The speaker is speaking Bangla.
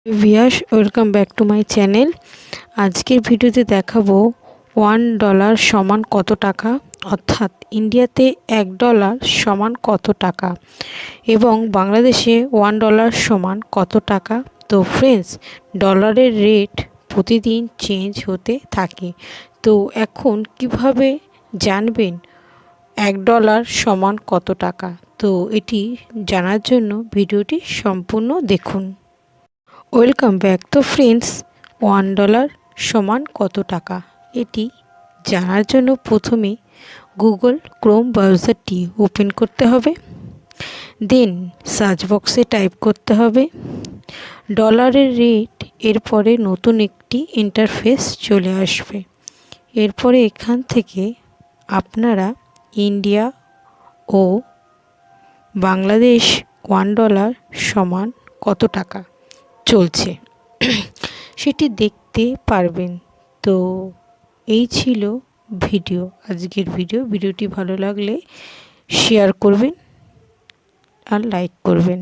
Viewers, welcome back to my channel. আজকের ভিডিওতে দেখাবো $1 সমান কত টাকা, অর্থাৎ ইন্ডিয়াতে $1 সমান কত টাকা এবং বাংলাদেশে $1 সমান কত টাকা। তো ফ্রেন্ডস, ডলারের রেট প্রতিদিন চেঞ্জ হতে থাকে। তো এখন কিভাবে জানবেন $1 সমান কত টাকা? তো এটি জানার জন্য ভিডিওটি সম্পূর্ণ দেখুন। Welcome back. তো ফ্রেন্ডস, $1 সমান কত টাকা এটি জানার জন্য প্রথমে গুগল ক্রোম ব্রাউজারটি ওপেন করতে হবে। দেন সার্চ বক্সে টাইপ করতে হবে ডলারের রেট। এরপরে নতুন একটি ইন্টারফেস চলে আসবে। এরপরে এখান থেকে আপনারা ইন্ডিয়া ও বাংলাদেশ $1 সমান কত টাকা চলছে সেটি দেখতে পারবেন। তো এই ছিল আজকের ভিডিওটি ভালো লাগলে শেয়ার করবেন আর লাইক করবেন।